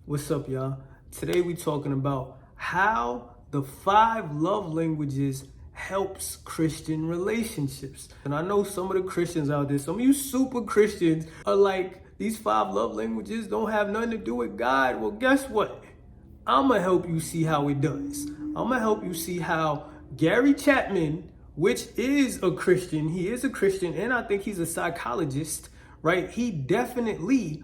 What's up, y'all? Today we talking about how the 5 love languages helps Christian relationships. And I know some of the Christians out there, some of you super Christians are like, these 5 love languages don't have nothing to do with God. Well, guess what? I'm gonna help you see how it does. I'm gonna help you see how Gary Chapman, which is a Christian, he is a Christian, and I think he's a psychologist, right? He definitely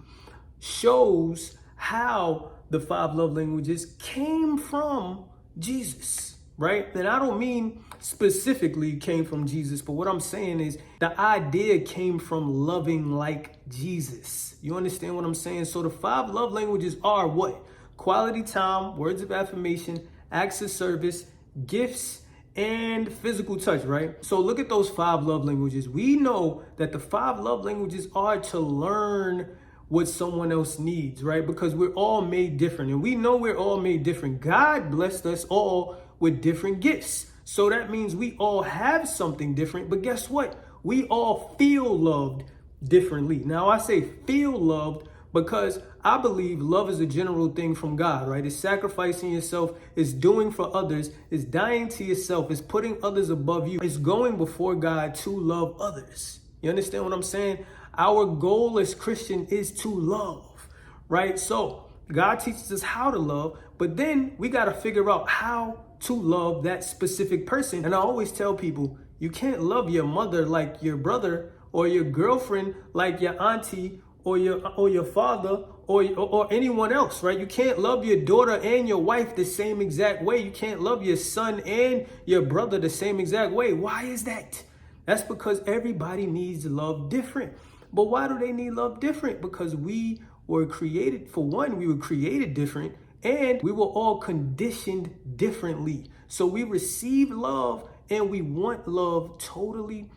shows how the 5 love languages came from Jesus, right? And I don't mean specifically came from Jesus, but what I'm saying is the idea came from loving like Jesus. You understand what I'm saying? So the 5 love languages are what? Quality time, words of affirmation, acts of service, gifts, and physical touch, right? So look at those 5 love languages. We know that the 5 love languages are to learn what someone else needs, right? Because we're all made different, and we know we're all made different. God blessed us all with different gifts. So that means we all have something different, but guess what? We all feel loved differently. Now I say feel loved because I believe love is a general thing from God, right? It's sacrificing yourself, it's doing for others, it's dying to yourself, it's putting others above you, it's going before God to love others. You understand what I'm saying? Our goal as Christian is to love, right? So God teaches us how to love, but then we got to figure out how to love that specific person. And I always tell people, you can't love your mother like your brother, or your girlfriend like your auntie, or your father, or anyone else, right? You can't love your daughter and your wife the same exact way. You can't love your son and your brother the same exact way. Why is that? That's because everybody needs love different. But why do they need love different? Because we were created, for one, we were created different, and we were all conditioned differently. So we receive love and we want love totally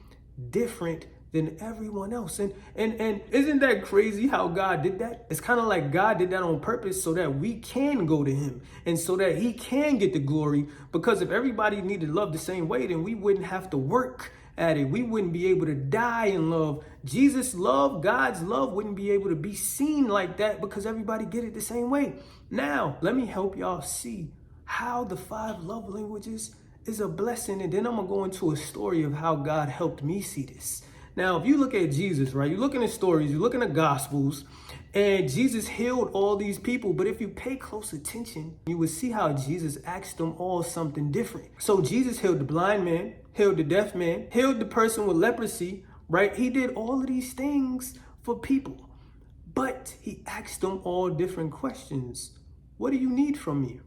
different than everyone else. And isn't that crazy how God did that? It's kind of like God did that on purpose so that we can go to him and so that he can get the glory. Because if everybody needed love the same way, then we wouldn't have to work at it. We wouldn't be able to die in love. Jesus' love, God's love wouldn't be able to be seen like that because everybody get it the same way. Now, let me help y'all see how the 5 love languages is a blessing. And then I'm going to go into a story of how God helped me see this. Now, if you look at Jesus, right, you look in the stories, you look in the Gospels, and Jesus healed all these people. But if you pay close attention, you will see how Jesus asked them all something different. So Jesus healed the blind man, healed the deaf man, healed the person with leprosy, right? He did all of these things for people. But he asked them all different questions. What do you need from me?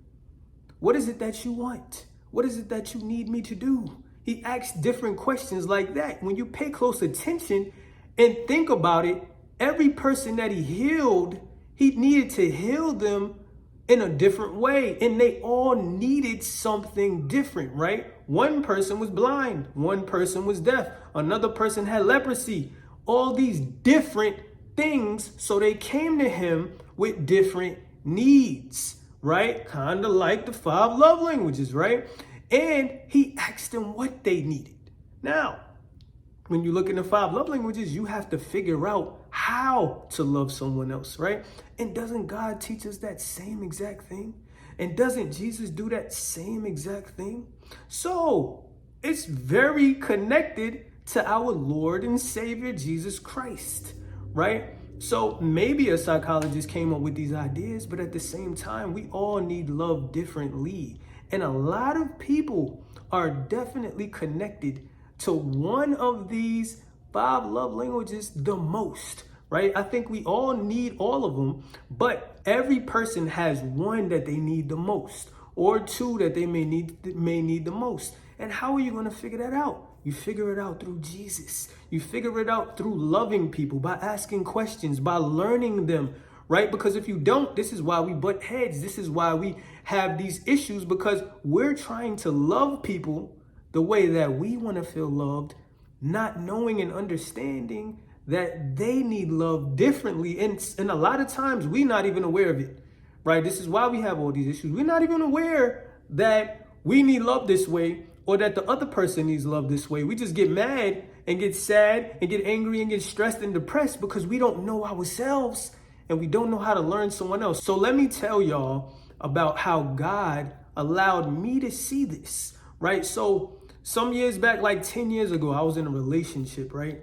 What is it that you want? What is it that you need me to do? He asked different questions like that. When you pay close attention and think about it, every person that he healed, he needed to heal them in a different way. And they all needed something different, right? One person was blind. One person was deaf. Another person had leprosy. All these different things. So they came to him with different needs, right? Kind of like the 5 love languages, right? And he asked them what they needed. Now, when you look in the 5 love languages, you have to figure out how to love someone else, right? And doesn't God teach us that same exact thing? And doesn't Jesus do that same exact thing? So it's very connected to our Lord and Savior, Jesus Christ, right? So maybe a psychologist came up with these ideas, but at the same time, we all need love differently. And a lot of people are definitely connected to one of these 5 love languages the most, right? I think we all need all of them, but every person has one that they need the most, or 2 that they may need the most. And how are you going to figure that out? You figure it out through Jesus. You figure it out through loving people, by asking questions, by learning them, right? Because if you don't, this is why we butt heads. This is why we have these issues, because we're trying to love people the way that we want to feel loved, not knowing and understanding that they need love differently. And a lot of times we're not even aware of it, right? This is why we have all these issues. We're not even aware that we need love this way, or that the other person needs love this way. We just get mad and get sad and get angry and get stressed and depressed because we don't know ourselves. and we don't know how to learn someone else. So let me tell y'all about how God allowed me to see this, right? So some years back, like 10 years ago, I was in a relationship, right?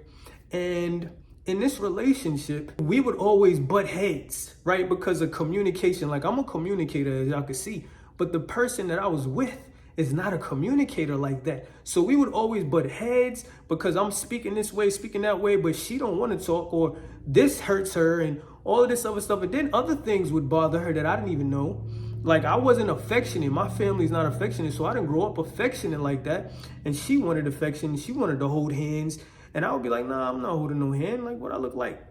And in this relationship, we would always butt heads, right? Because of communication. Like, I'm a communicator, as y'all can see, but the person that I was with is not a communicator like that. So we would always butt heads because I'm speaking this way, speaking that way, but she don't want to talk, or this hurts her and all of this other stuff. And then other things would bother her that I didn't even know. Like, I wasn't affectionate. My family's not affectionate, so I didn't grow up affectionate like that. And she wanted affection. She wanted to hold hands. And I would be like, nah, I'm not holding no hand. Like, what I look like?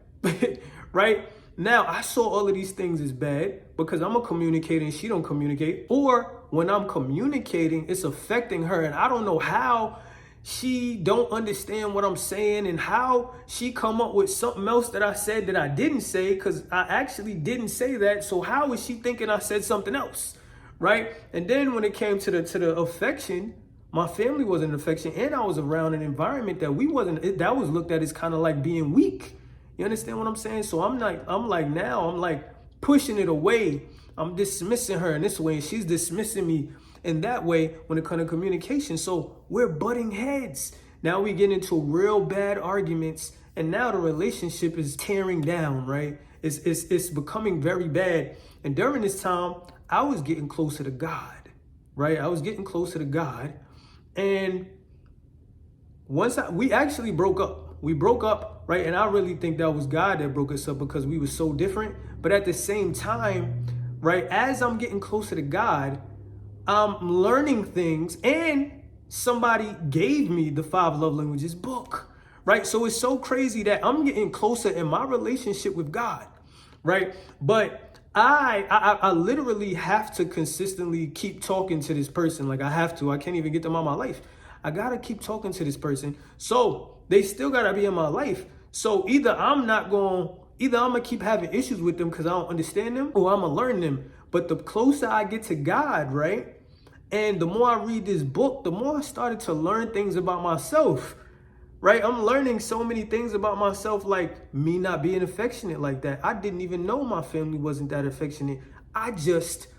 Right? Now, I saw all of these things as bad because I'm a communicator and she don't communicate. Or when I'm communicating, it's affecting her. And I don't know how she don't understand what I'm saying and how she come up with something else that I said that I didn't say, because I actually didn't say that. So how is she thinking I said something else, right? And then when it came to the affection, my family wasn't affection, and I was around an environment that that was looked at as kind of like being weak. You understand what I'm saying? So I'm like pushing it away. I'm dismissing her in this way, and she's dismissing me in that way when it comes to communication. So we're butting heads. Now we get into real bad arguments, and now the relationship is tearing down, right? It's becoming very bad. And during this time, I was getting closer to God, right? I was getting closer to God. And we actually broke up. We broke up, right? And I really think that was God that broke us up because we were so different. But at the same time, right, as I'm getting closer to God, I'm learning things, and somebody gave me the 5 Love Languages book, right? So it's so crazy that I'm getting closer in my relationship with God, right? But I literally have to consistently keep talking to this person. Like, I have to. I can't even get them out of my life. I got to keep talking to this person. So they still got to be in my life. So either I'm going to keep having issues with them because I don't understand them, or I'm going to learn them. But the closer I get to God, right? And the more I read this book, the more I started to learn things about myself, right? I'm learning so many things about myself, like me not being affectionate like that. I didn't even know my family wasn't that affectionate. I just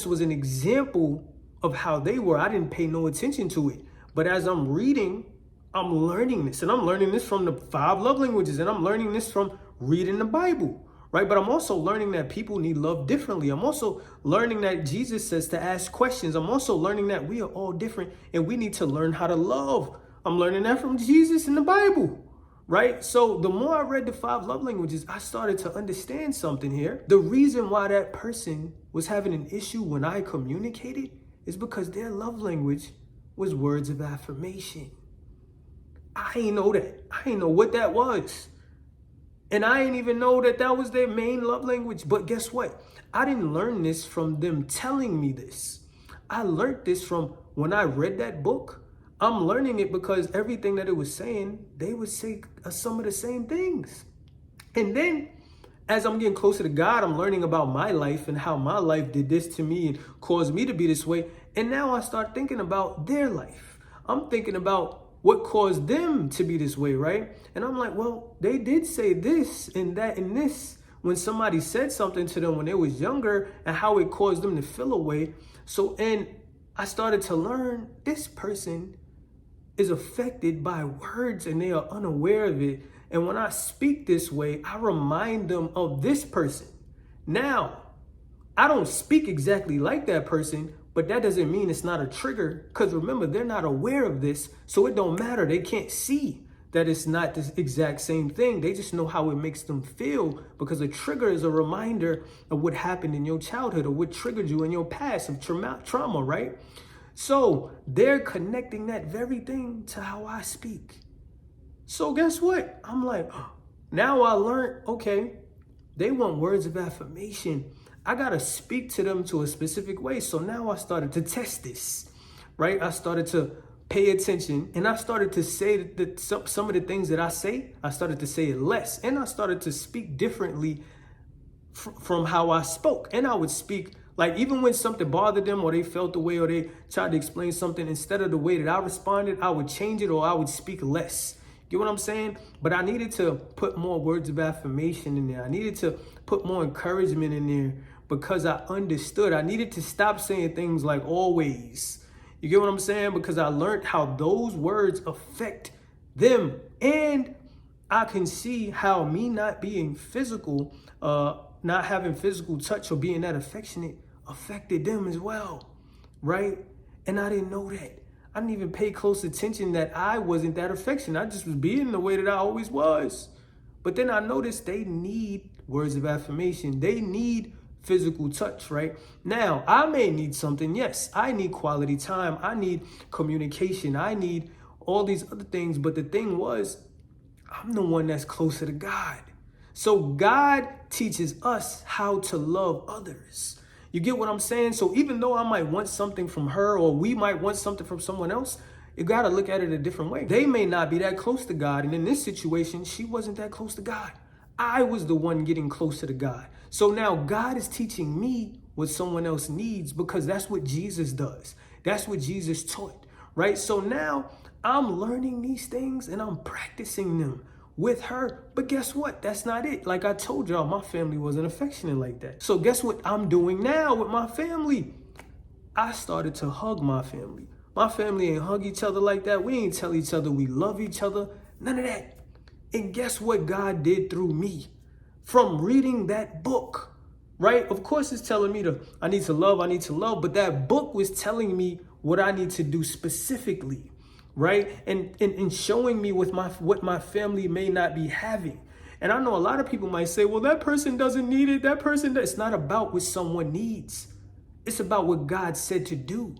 was an example of how they were. I didn't pay no attention to it. But as I'm reading, I'm learning this. And I'm learning this from the 5 love languages. And I'm learning this from reading the Bible. Right? But I'm also learning that people need love differently. I'm also learning that Jesus says to ask questions. I'm also learning that we are all different and we need to learn how to love. I'm learning that from Jesus in the Bible, right? So the more I read the 5 love languages, I started to understand something here. The reason why that person was having an issue when I communicated is because their love language was words of affirmation. I ain't know that. I ain't know what that was. And I didn't even know that that was their main love language. But guess what? I didn't learn this from them telling me this. I learned this from when I read that book. I'm learning it because everything that it was saying, they would say some of the same things. And then as I'm getting closer to God, I'm learning about my life and how my life did this to me and caused me to be this way. And now I start thinking about their life. I'm thinking about what caused them to be this way, right? And I'm like, well, they did say this and that and this when somebody said something to them when they was younger and how it caused them to feel away. So, and I started to learn this person is affected by words and they are unaware of it. And when I speak this way, I remind them of this person. Now, I don't speak exactly like that person, but that doesn't mean it's not a trigger, because remember, they're not aware of this, so it don't matter. They can't see that it's not the exact same thing. They just know how it makes them feel, because a trigger is a reminder of what happened in your childhood or what triggered you in your past of trauma, right? So they're connecting that very thing to how I speak. So guess what? I'm like, now I learned, okay, they want words of affirmation. I got to speak to them to a specific way. So now I started to test this, right? I started to pay attention, and I started to say that some of the things that I say, I started to say it less, and I started to speak differently from how I spoke. And I would speak, like, even when something bothered them or they felt the way or they tried to explain something, instead of the way that I responded, I would change it, or I would speak less. You know what I'm saying? But I needed to put more words of affirmation in there. I needed to put more encouragement in there because I understood. I needed to stop saying things like always. You get what I'm saying? Because I learned how those words affect them. And I can see how me not being physical, not having physical touch or being that affectionate affected them as well, right? And I didn't know that. I didn't even pay close attention that I wasn't that affectionate. I just was being the way that I always was. But then I noticed they need words of affirmation. They need physical touch, right? Now, I may need something. Yes, I need quality time. I need communication. I need all these other things. But the thing was, I'm the one that's closer to God. So God teaches us how to love others. You get what I'm saying? So even though I might want something from her or we might want something from someone else, you got to look at it a different way. They may not be that close to God. And in this situation, she wasn't that close to God. I was the one getting closer to God. So now God is teaching me what someone else needs because that's what Jesus does. That's what Jesus taught, right? So now I'm learning these things and I'm practicing them with her. But guess what? That's not it. Like I told y'all, my family wasn't affectionate like that. So guess what I'm doing now with my family? I started to hug my family. My family ain't hug each other like that. We ain't tell each other we love each other. None of that. And guess what God did through me? From reading that book, right? Of course it's telling me I need to love, but that book was telling me what I need to do specifically, right? And showing me what my family may not be having. And I know a lot of people might say, well, that person doesn't need it. It's not about what someone needs. It's about what God said to do.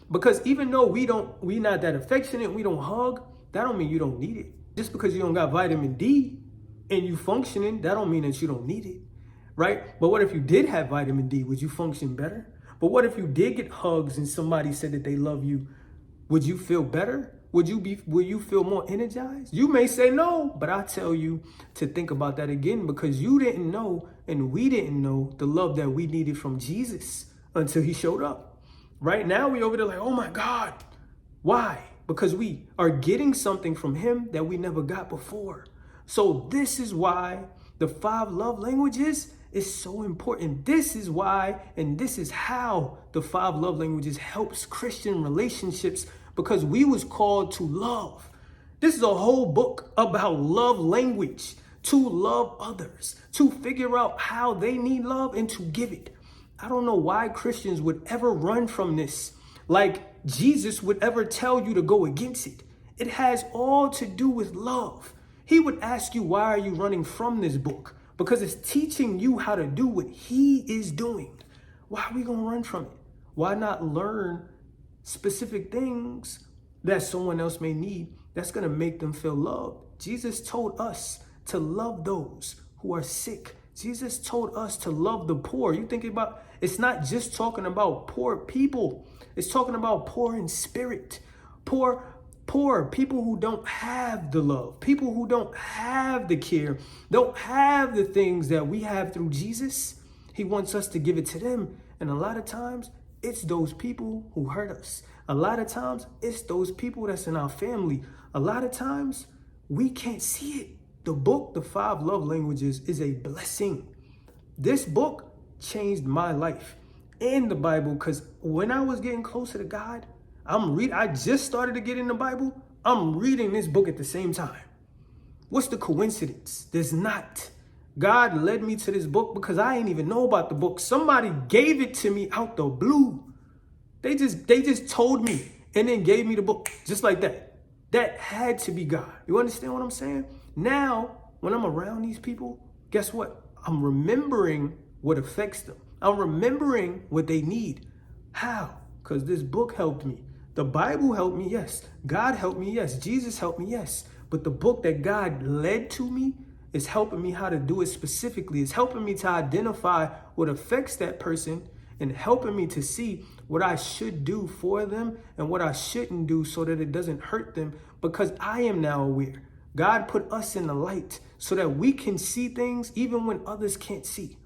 Because even though we not that affectionate, we don't hug, that don't mean you don't need it. Just because you don't got vitamin D and you functioning, that don't mean that you don't need it, right? But what if you did have vitamin D? Would you function better? But what if you did get hugs and somebody said that they love you? Would you feel better? Will you feel more energized? You may say no, but I tell you to think about that again because you didn't know and we didn't know the love that we needed from Jesus until he showed up. Right now we over there like, oh my God. Why? Because we are getting something from him that we never got before. So this is why the 5 love languages is so important. This is why, and this is how the 5 love languages helps Christian relationships because we was called to love. This is a whole book about love language, to love others, to figure out how they need love and to give it. I don't know why Christians would ever run from this, like Jesus would ever tell you to go against it. It has all to do with love. He would ask you, why are you running from this book? Because it's teaching you how to do what he is doing. Why are we going to run from it? Why not learn specific things that someone else may need that's going to make them feel loved? Jesus told us to love those who are sick. Jesus told us to love the poor. You think about, it's not just talking about poor people. It's talking about poor in spirit, poor people who don't have the love, people who don't have the care, don't have the things that we have through Jesus. He wants us to give it to them. And a lot of times it's those people who hurt us. A lot of times it's those people that's in our family. A lot of times we can't see it. The book, The 5 Love Languages, is a blessing. This book changed my life and the Bible because when I was getting closer to God, I just started to get in the Bible. I'm reading this book at the same time. What's the coincidence? There's not. God led me to this book because I didn't even know about the book. Somebody gave it to me out the blue. They just told me and then gave me the book just like that. That had to be God. You understand what I'm saying? Now, when I'm around these people, guess what? I'm remembering what affects them. I'm remembering what they need. How? Because this book helped me. The Bible helped me, yes. God helped me, yes. Jesus helped me, yes. But the book that God led to me is helping me how to do it specifically. It's helping me to identify what affects that person and helping me to see what I should do for them and what I shouldn't do so that it doesn't hurt them because I am now aware. God put us in the light so that we can see things even when others can't see.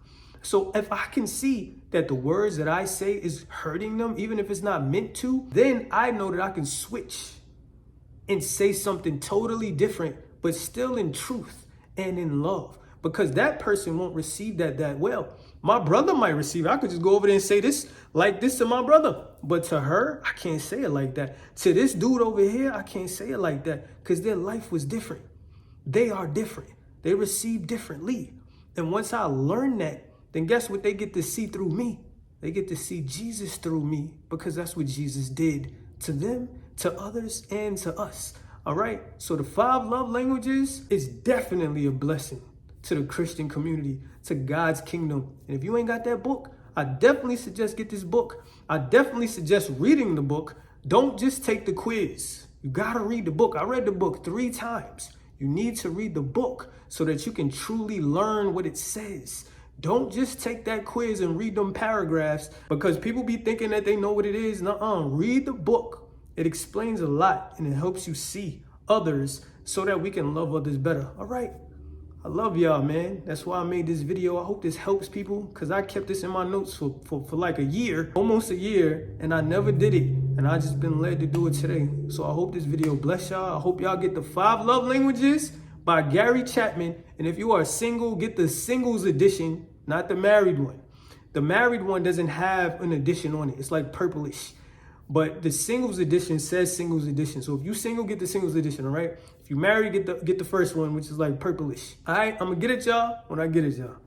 So if I can see that the words that I say is hurting them, even if it's not meant to, then I know that I can switch and say something totally different but still in truth and in love, because that person won't receive that well. My brother might receive it. I could just go over there and say this like this to my brother, but to her, I can't say it like that. To this dude over here, I can't say it like that, because their life was different. They are different. They receive differently. And once I learn that, then guess what they get to see through me? They get to see Jesus through me, because that's what Jesus did to them, to others, and to us. All right? So the 5 love languages is definitely a blessing to the Christian community, to God's kingdom. And if you ain't got that book, I definitely suggest get this book. I definitely suggest reading the book. Don't just take the quiz. You got to read the book. I read the book 3 times. You need to read the book so that you can truly learn what it says. Don't just take that quiz and read them paragraphs, because people be thinking that they know what it is. Nuh-uh. Read the book. It explains a lot, and it helps you see others so that we can love others better. All right? I love y'all, man. That's why I made this video. I hope this helps people, because I kept this in my notes for like a year, almost a year, and I never did it. And I just been led to do it today. So I hope this video bless y'all. I hope y'all get the 5 love languages by Gary Chapman. And if you are single, get the singles edition, not the married one. The married one doesn't have an edition on it. It's like purplish. But the singles edition says singles edition. So if you single, get the singles edition, all right? If you married, get the first one, which is like purplish. All right, I'm gonna get it, y'all, when I get it, y'all.